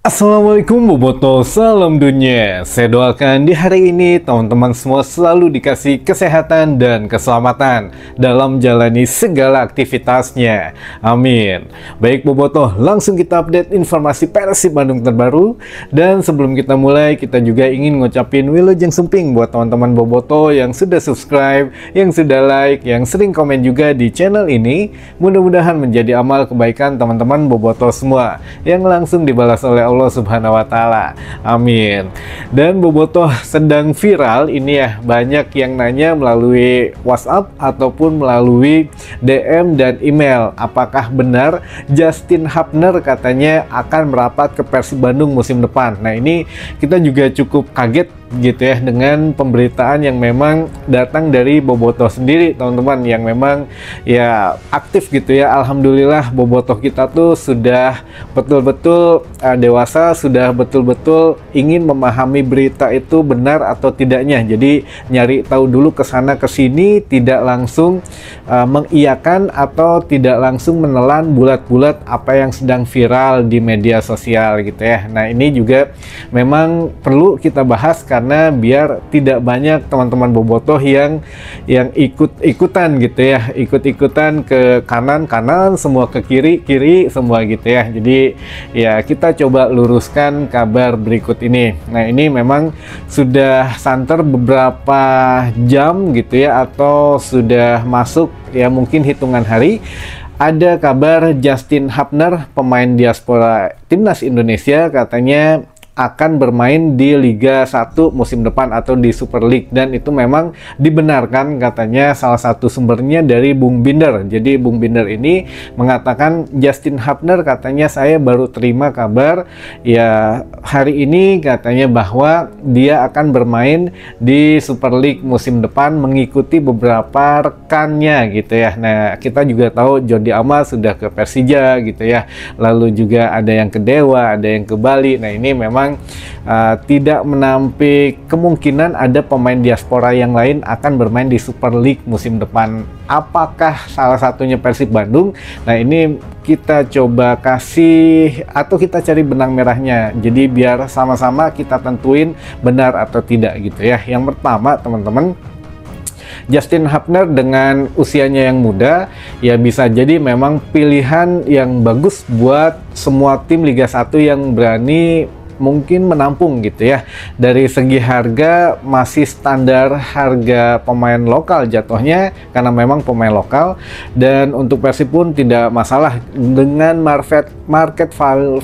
Assalamualaikum Boboto, salam dunia. Saya doakan di hari ini teman-teman semua selalu dikasih kesehatan dan keselamatan dalam menjalani segala aktivitasnya. Amin. Baik Boboto, langsung kita update informasi Persib Bandung terbaru. Dan sebelum kita mulai, kita juga ingin ngucapin wilujeng sumping buat teman-teman Boboto yang sudah subscribe, yang sudah like, yang sering komen juga di channel ini. Mudah-mudahan menjadi amal kebaikan teman-teman Boboto semua yang langsung dibalas oleh Allah Subhanahu wa Ta'ala. Amin. Dan Bobotoh sedang viral ini ya, banyak yang nanya melalui WhatsApp ataupun melalui DM dan email, apakah benar Justin Hapner katanya akan merapat ke Persib Bandung musim depan. Nah, ini kita juga cukup kaget gitu ya dengan pemberitaan yang memang datang dari Bobotoh sendiri, teman-teman, yang memang ya aktif gitu ya. Alhamdulillah Bobotoh kita tuh sudah betul-betul dewasa, sudah betul-betul ingin memahami berita itu benar atau tidaknya. Jadi nyari tahu dulu ke sana ke sini, tidak langsung mengiyakan atau tidak langsung menelan bulat-bulat apa yang sedang viral di media sosial gitu ya. Nah, ini juga memang perlu kita bahas karena biar tidak banyak teman-teman Bobotoh yang ikut-ikutan gitu ya, ikut-ikutan ke kanan semua, ke kiri semua gitu ya. Jadi ya kita coba luruskan kabar berikut ini. Nah, ini memang sudah santer beberapa jam gitu ya, atau sudah masuk ya mungkin hitungan hari. Ada kabar Justin Hapner, pemain diaspora Timnas Indonesia, katanya akan bermain di Liga 1 musim depan atau di Super League, dan itu memang dibenarkan katanya salah satu sumbernya dari Bung Binder. Jadi Bung Binder ini mengatakan Justin Hapner katanya saya baru terima kabar ya hari ini katanya bahwa dia akan bermain di Super League musim depan mengikuti beberapa rekannya gitu ya. Nah, kita juga tahu Jordi Amat sudah ke Persija gitu ya. Lalu juga ada yang ke Dewa, ada yang ke Bali. Nah, ini memang tidak menampik kemungkinan ada pemain diaspora yang lain akan bermain di Super League musim depan. Apakah salah satunya Persib Bandung? Nah, ini kita coba kasih atau kita cari benang merahnya. Jadi biar sama-sama kita tentuin benar atau tidak gitu ya. Yang pertama, teman-teman, Justin Hapner dengan usianya yang muda ya bisa jadi memang pilihan yang bagus buat semua tim Liga 1 yang berani mungkin menampung gitu ya. Dari segi harga masih standar harga pemain lokal jatuhnya karena memang pemain lokal, dan untuk Persib pun tidak masalah dengan market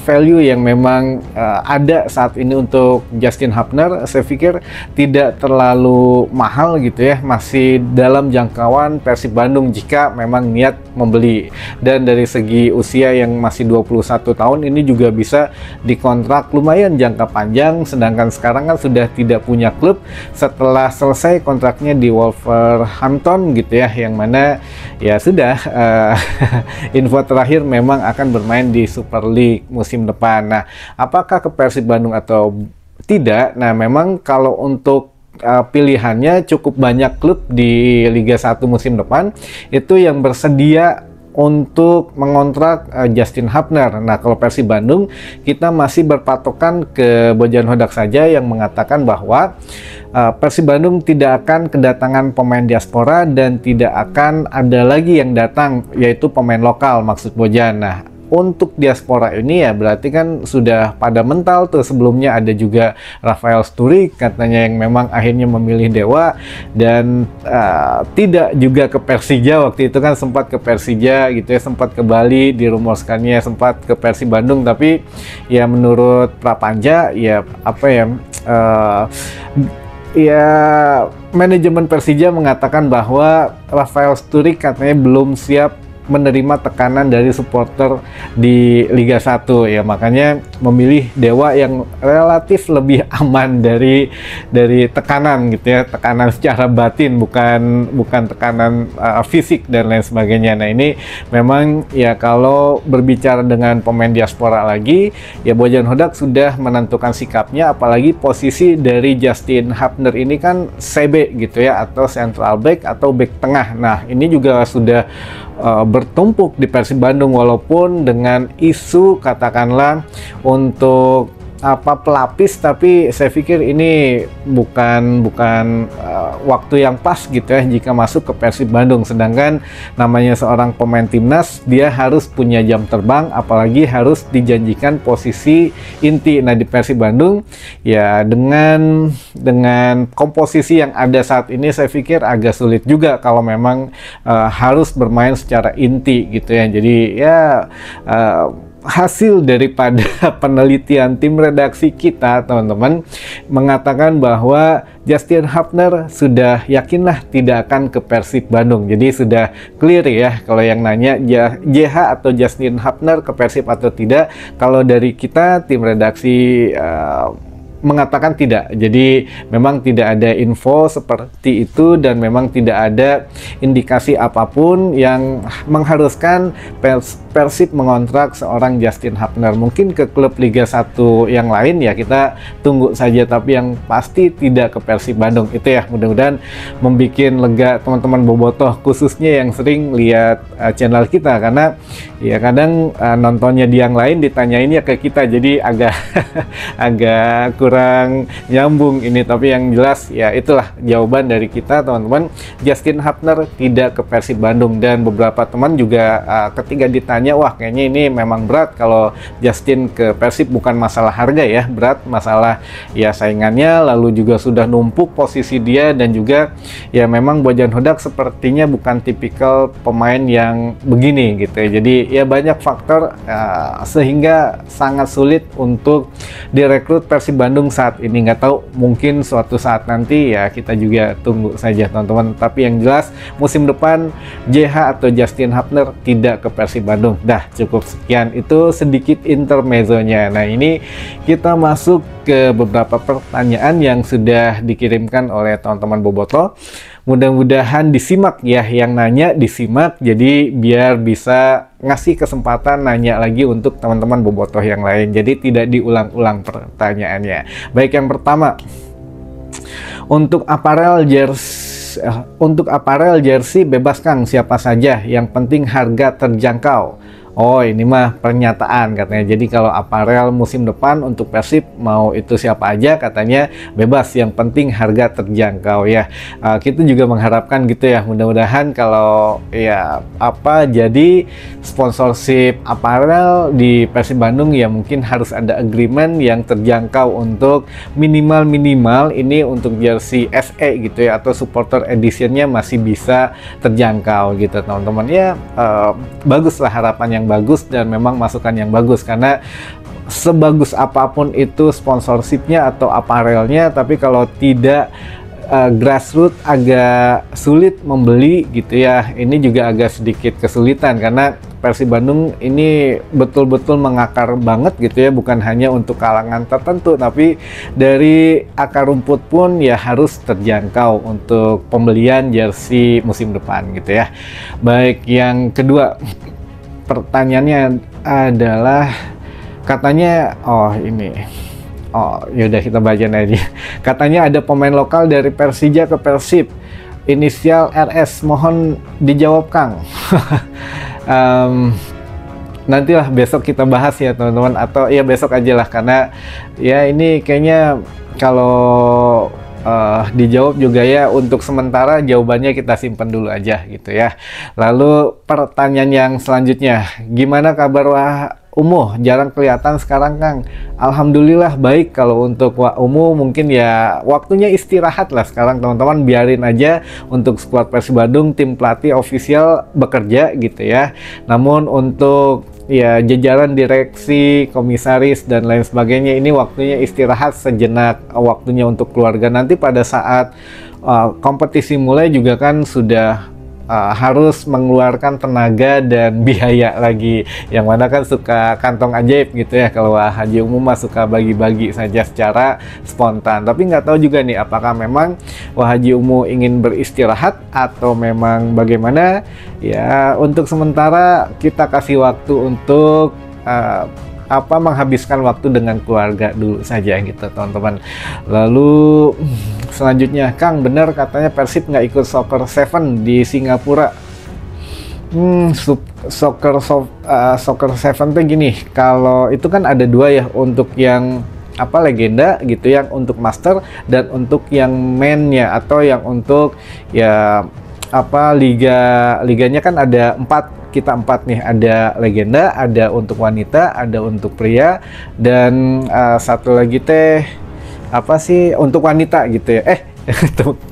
value yang memang ada saat ini untuk Justin Hapner. Saya pikir tidak terlalu mahal gitu ya, masih dalam jangkauan Persib Bandung jika memang niat membeli. Dan dari segi usia yang masih 21 tahun ini juga bisa dikontrak lumayan jangka panjang, sedangkan sekarang kan sudah tidak punya klub setelah selesai kontraknya di Wolverhampton gitu ya, yang mana ya sudah info terakhir memang akan bermain di Super League musim depan. Nah, apakah ke Persib Bandung atau tidak? Nah, memang kalau untuk pilihannya cukup banyak klub di Liga 1 musim depan itu yang bersedia untuk mengontrak Justin Hapner. Nah, kalau Persib Bandung kita masih berpatokan ke Bojan Hodak saja yang mengatakan bahwa Persib Bandung tidak akan kedatangan pemain diaspora dan tidak akan ada lagi yang datang, yaitu pemain lokal maksud Bojan. Nah, untuk diaspora ini ya berarti kan sudah pada mental tuh. Sebelumnya ada juga Rafael Sturridge katanya yang memang akhirnya memilih Dewa, dan tidak juga ke Persija. Waktu itu kan sempat ke Persija gitu ya, sempat ke Bali, dirumorkannya sempat ke Persib Bandung, tapi ya menurut Prapanja ya apa ya ya manajemen Persija mengatakan bahwa Rafael Sturridge katanya belum siap menerima tekanan dari supporter di Liga 1 ya, makanya memilih Dewa yang relatif lebih aman dari tekanan gitu ya, tekanan secara batin, bukan tekanan fisik dan lain sebagainya. Nah, ini memang ya kalau berbicara dengan pemain diaspora lagi ya Bojan Hodak sudah menentukan sikapnya, apalagi posisi dari Justin Hapner ini kan CB gitu ya, atau central back atau back tengah. Nah, ini juga sudah bertumpuk di Persib Bandung, walaupun dengan isu katakanlah untuk pelapis, tapi saya pikir ini bukan waktu yang pas gitu ya jika masuk ke Persib Bandung. Sedangkan namanya seorang pemain timnas, dia harus punya jam terbang, apalagi harus dijanjikan posisi inti. Nah, di Persib Bandung ya dengan komposisi yang ada saat ini, saya pikir agak sulit juga kalau memang harus bermain secara inti gitu ya. Jadi ya hasil daripada penelitian tim redaksi kita, teman-teman, mengatakan bahwa Justin Hapner sudah yakinlah tidak akan ke Persib Bandung. Jadi sudah clear ya, kalau yang nanya JH atau Justin Hapner ke Persib atau tidak, kalau dari kita tim redaksi mengatakan tidak. Jadi memang tidak ada info seperti itu, dan memang tidak ada indikasi apapun yang mengharuskan Persib mengontrak seorang Justin Hapner. Mungkin ke klub Liga 1 yang lain ya, kita tunggu saja, tapi yang pasti tidak ke Persib Bandung. Itu ya, mudah-mudahan membuat lega teman-teman bobotoh, khususnya yang sering lihat channel kita, karena ya kadang nontonnya di yang lain ditanyain ya ke kita, jadi agak agak kurang nyambung ini. Tapi yang jelas ya itulah jawaban dari kita, teman-teman. Justin Hapner tidak ke Persib Bandung. Dan beberapa teman juga ketika ditanya, wah kayaknya ini memang berat kalau Justin ke Persib, bukan masalah harga ya, berat masalah ya saingannya, lalu juga sudah numpuk posisi dia, dan juga ya memang Bojan Hodak sepertinya bukan tipikal pemain yang begini gitu ya. Jadi ya banyak faktor sehingga sangat sulit untuk direkrut Persib Bandung saat ini. Nggak tahu, mungkin suatu saat nanti ya, kita juga tunggu saja, teman-teman. Tapi yang jelas musim depan JH atau Justin Hapner tidak ke Persib Bandung. Dah, cukup sekian, itu sedikit intermezzonya. Nah, ini kita masuk ke beberapa pertanyaan yang sudah dikirimkan oleh teman-teman bobotoh. Mudah-mudahan disimak ya, yang nanya disimak, jadi biar bisa ngasih kesempatan nanya lagi untuk teman-teman bobotoh yang lain, jadi tidak diulang-ulang pertanyaannya. Baik, yang pertama, untuk apparel jersey bebas Kang, siapa saja, yang penting harga terjangkau. Oh, ini mah pernyataan katanya. Jadi kalau aparel musim depan untuk Persib, mau itu siapa aja katanya bebas, yang penting harga terjangkau ya. Kita juga mengharapkan gitu ya, mudah-mudahan kalau ya jadi sponsorship aparel di Persib Bandung ya, mungkin harus ada agreement yang terjangkau untuk minimal ini untuk jersey SE gitu ya, atau supporter editionnya masih bisa terjangkau gitu, teman-teman ya. Baguslah, harapan yang bagus dan memang masukan yang bagus, karena sebagus apapun itu sponsorshipnya atau aparelnya, tapi kalau tidak grassroots agak sulit membeli gitu ya. Ini juga agak sedikit kesulitan, karena Persib Bandung ini betul-betul mengakar banget gitu ya, bukan hanya untuk kalangan tertentu, tapi dari akar rumput pun ya harus terjangkau untuk pembelian jersey musim depan gitu ya. Baik, yang kedua, pertanyaannya adalah katanya, yaudah kita baca aja. Katanya ada pemain lokal dari Persija ke Persib, inisial RS, mohon dijawab Kang. Nantilah besok kita bahas ya, teman-teman, atau ya besok aja lah, karena ya ini kayaknya kalau dijawab juga ya, untuk sementara jawabannya kita simpan dulu aja gitu ya. Lalu pertanyaan yang selanjutnya, gimana kabar Wah Umuh? Jarang kelihatan sekarang Kang. Alhamdulillah baik. Kalau untuk Wah Umuh mungkin ya waktunya istirahat lah sekarang, teman-teman. Biarin aja untuk skuad Persib Bandung, tim pelatih official bekerja gitu ya. Namun untuk ya jajaran direksi, komisaris dan lain sebagainya, ini waktunya istirahat sejenak, waktunya untuk keluarga. Nanti pada saat kompetisi mulai juga kan sudah harus mengeluarkan tenaga dan biaya lagi, yang mana kan suka kantong ajaib gitu ya. Kalau Haji Umuh mah suka bagi-bagi saja secara spontan. Tapi nggak tahu juga nih, apakah memang Haji Umuh ingin beristirahat atau memang bagaimana ya. Untuk sementara kita kasih waktu untuk menghabiskan waktu dengan keluarga dulu saja gitu, teman-teman. Lalu selanjutnya, Kang, benar katanya Persib nggak ikut Soccer 7 di Singapura? Soccer Seven tuh gini, kalau itu kan ada dua ya, untuk yang apa legenda gitu, yang untuk master dan untuk yang mainnya atau yang untuk ya apa liganya kan ada kita empat nih, ada legenda, ada untuk wanita, ada untuk pria, dan satu lagi teh apa sih untuk wanita gitu ya.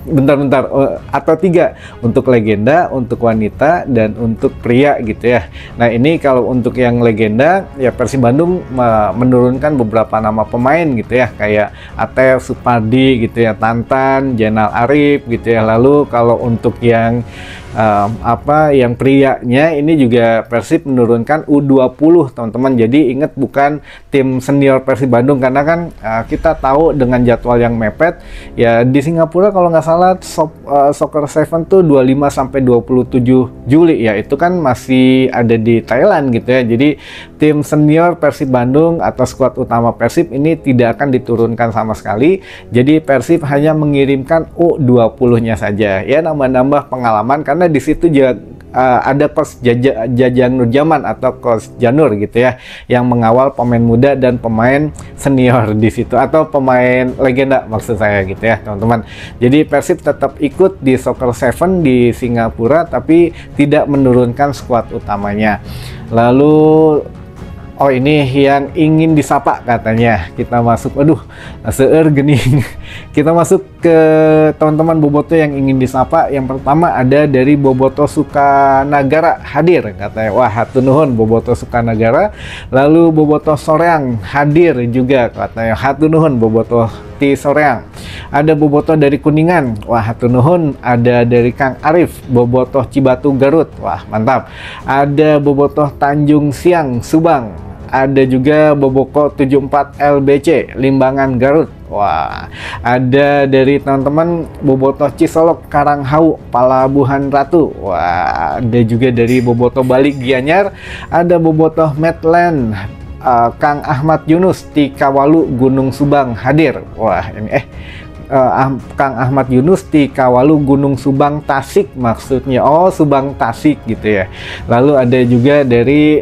Bentar-bentar, atau tiga, untuk legenda, untuk wanita, dan untuk pria gitu ya. Nah ini kalau untuk yang legenda ya Persib Bandung menurunkan beberapa nama pemain gitu ya, kayak Atef, Supardi gitu ya, Tantan, Jenal Arif gitu ya. Lalu kalau untuk yang yang prianya ini juga Persib menurunkan U20 teman-teman. Jadi ingat, bukan tim senior Persib Bandung, karena kan kita tahu dengan jadwal yang mepet ya di Singapura, kalau nggak salah Soccer Seven tuh 25 sampai 27 Juli ya, itu kan masih ada di Thailand gitu ya. Jadi tim senior Persib Bandung atau skuad utama Persib ini tidak akan diturunkan sama sekali. Jadi Persib hanya mengirimkan U20-nya saja ya, nambah-nambah pengalaman, karena di situ juga ada Coach Jajang Nurjaman atau Coach Janur gitu ya, yang mengawal pemain muda dan pemain senior di situ, atau pemain legenda maksud saya gitu ya teman-teman. Jadi Persib tetap ikut di Soccer Seven di Singapura, tapi tidak menurunkan skuad utamanya. Lalu ini yang ingin disapa katanya. Kita masuk, seueur gening. Kita masuk ke teman-teman Boboto yang ingin disapa. Yang pertama ada dari Boboto Sukanagara hadir katanya. Wah, hatur nuhun Boboto Sukanagara. Lalu Boboto Soreang hadir juga katanya. Hatur nuhun Boboto ti Soreang. Ada Boboto dari Kuningan. Wah, hatur nuhun. Ada dari Kang Arif, Boboto Cibatu Garut. Wah, mantap. Ada Boboto Tanjung Siang Subang. Ada juga Boboko 74 LBC Limbangan Garut. Wah, ada dari teman-teman Boboto Cisolok Karanghau Palabuhan Ratu. Wah, ada juga dari Boboto Bali Gianyar. Ada Boboto Medland Kang Ahmad Yunus di Kawalu Gunung Subang hadir. Wah, ini Kang Ahmad Yunus di Kawalu Gunung Subang Tasik maksudnya. Oh, Subang Tasik gitu ya. Lalu ada juga dari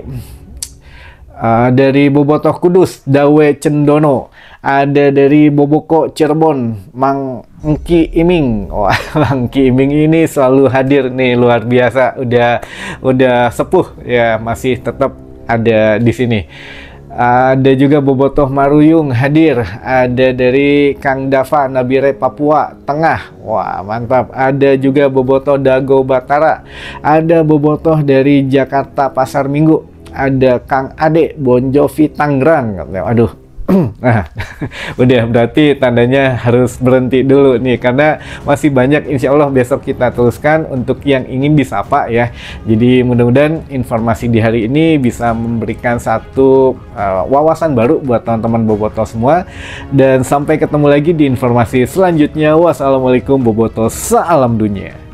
Bobotoh Kudus Dawe Cendono, ada dari Boboko Cirebon Mang Engki Iming. Wah, Mang Engki Iming ini selalu hadir nih, luar biasa, udah sepuh ya, masih tetap ada di sini. Ada juga Bobotoh Maruyung hadir, ada dari Kang Dava Nabire Papua Tengah. Wah, mantap. Ada juga Bobotoh Dago Batara, ada Bobotoh dari Jakarta Pasar Minggu, ada Kang Ade Bon Jovi Tangerang. Aduh, nah udah, berarti tandanya harus berhenti dulu nih, karena masih banyak insya Allah besok kita teruskan untuk yang ingin disapa ya. Jadi mudah-mudahan informasi di hari ini bisa memberikan satu wawasan baru buat teman-teman Boboto semua, dan sampai ketemu lagi di informasi selanjutnya. Wassalamualaikum Boboto, salam dunia.